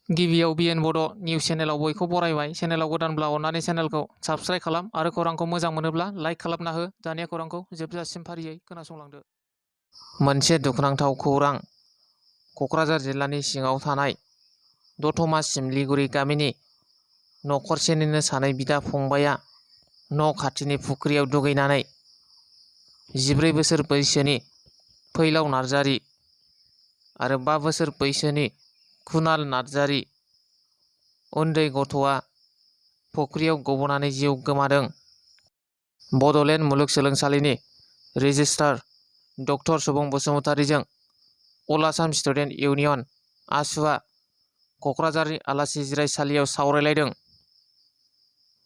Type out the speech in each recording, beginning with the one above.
गिबियाव बिएन बड' निउस चेनेलाव बयखौ बरायबाय। चेनेलाव गोदानब्ला अननानै चेनेलखौ साबस्क्राइब खालाम आरो खौरांखौ मोजां मोनोब्ला लाइक खालामना हो। दानिया खौरांखौ जोबजासिम फारियै खोनासंलांदो। मोनसे दुखुनांथाव खौरां। क'क्राझार जिल्लानि सिङाव थानाय दतमा सिमलिगुरि गामिनि नखरसेनिनो सानै बिदा फंबाया न' खाथिनि फुख्रियाव दुगैनानै 14 बोसोर बैसोनि फैलाव नार्जारि आरो 5 बोसोर बैसोनि कुनाल नार्जारि उन्दै गथ'आ फुख्रियाव गबनानै जिउ गोमादों। बड'लेण्ड मुलुगसोलोंसालिनि रेजिस्ट्रार डक्टर सुबुं बसुमतारीजों अल आसाम स्टुडेन्ट इउनियन आसुआ क'क्राझारनि आलासि जिरायसालियाव सावरायलायदों।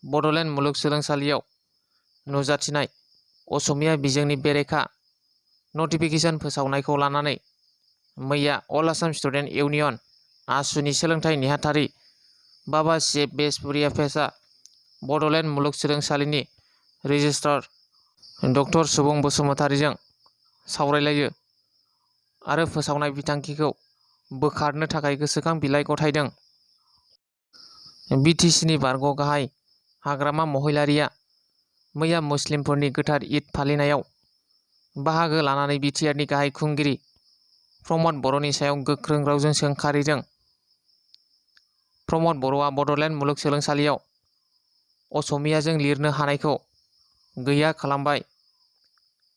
बड'लेण्ड मुलुगसोलोंसालियाव नुजाथिनाय असमिया बिजोंनि बेरेखा नटिफिकेसन फोसावनायखौ लानानै मैया अल आसाम स्टुडेन्ट इउनियन आसुनि सोलोंथाइ नेहाथारि बाबा शिब बेसबुरिया फेसआ बड'लेण्ड मुलुगसोलोंसालिनि रेजिस्ट्रार डक्टर सुबुं बसुमतारीजों सावरायलायो आरो फोसावनाय बिथांखिखौ बोखारनो थाखाय गोसोखां बिलाइ गथायदों। बिटिसिनि बारग' गाहाय हाग्रामा महिलारिया मैया मुस्लिमफोरनि गोथार ईद फालिनायाव बाहागो लानानै बिटिआरनि गाहाय खुंगिरि प्रमद बर'नि सायाव गोख्रों रावजों सोंखारिदों। प्रमद बर'आ बड'लेण्ड मुलुगसोलोंसालियाव असमियाजों लिरनो हानायखौ गैया खालामबाय।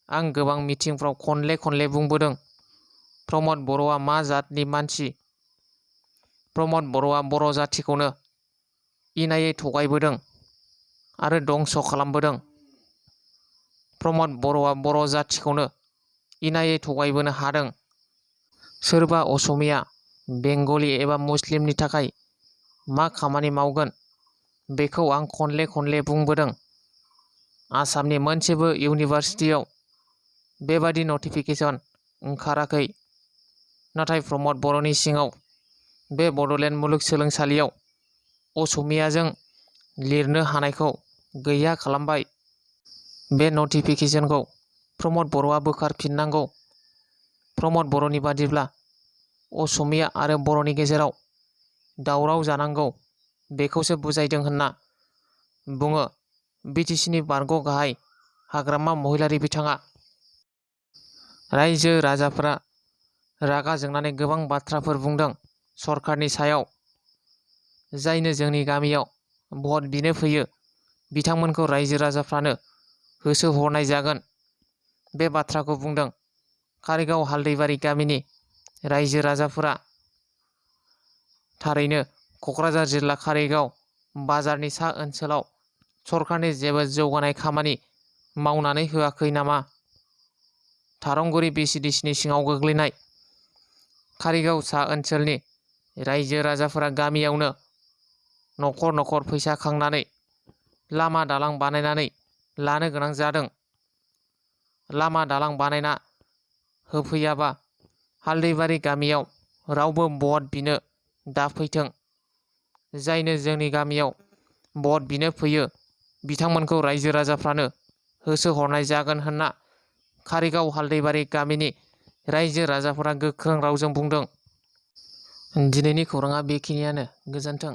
आं गोबां मिटिंफ्राव खनले बुंबोदों प्रमद बर'आ मा जातनि मानसि। प्रमद बर'आ बर' जातिखौनो इनायै थगायबोदों आरो दंस' खालामबोदों। प्रमद बर'आ बर' जातिखौनो इनायै थगायबोनो हादों। सोरबा असमिया, बेंगलि एबा मुस्लिमनि थाखाय मा खामानि मावगोन बेखौ आं खनले बुंबोदों। आसामनि मोनसेबो इउनिभारसिटियाव बेबादि नटिफिकेसन ओंखाराखै। नाथाय प्रमद बर'नि सिङाव बे बड'लेण्ड मुलुगसोलोंसालियाव असमियाजों लिरनो हानायखौ गैया खालामबाय। बे नटिफिकेसनखौ प्रमद बर'आ बोखारफिननांगौ। प्रमद बर'नि बादिब्ला असमिया आरो बर'नि गेजेराव दावराव जानांगौ बेखौसो बुजायदों होनना बुङो बिटिसिनि बारग' गाहाय हाग्रामा महिलारि बिथाङा। रायजो राजाफोरा रागा जोंनानै गोबां बाथ्राफोर बुंदों सरकारनि सायाव। जायनो जोंनि गामियाव भट बिनो फैयो बिथांमोनखौ रायजो राजाफ्रानो होसोहरनाय जागोन। बे बाथ्राखौ बुंदों कारिगाव हालदैबारि गामिनि रायजो राजाफोरा। थारैनो क'क्राझार जिल्ला कारिगाव बाजारनि सा ओनसोलाव सरकारनि जेबो जौगानाय खामानि मावनानै होआखै नामा? थारंगुरि बिसिडिसिनि सिङाव गोग्लैनाय कारिगाव सा ओनसोलनि रायजो राजाफोरा गामियावनो नखर फैसा खांनानै लामा दालां बानायनानै लानो गोनां जादों। लामा दालां बानायना होफैयाबा हालदैबारि गामियाव रावबो भट बिनो दाफैथों। जायनो जोंनि गामियाव भट बिनो फैयो बिथांमोनखौ रायजो राजाफ्रानो होसोहरनाय जागोन होनना कारिगाव हालदैबारि गामिनि रायजो राजाफोरा गोख्रों रावजों बुंदों। दिनैनि खौराङा बेखिनियानो। गोजोन्थों।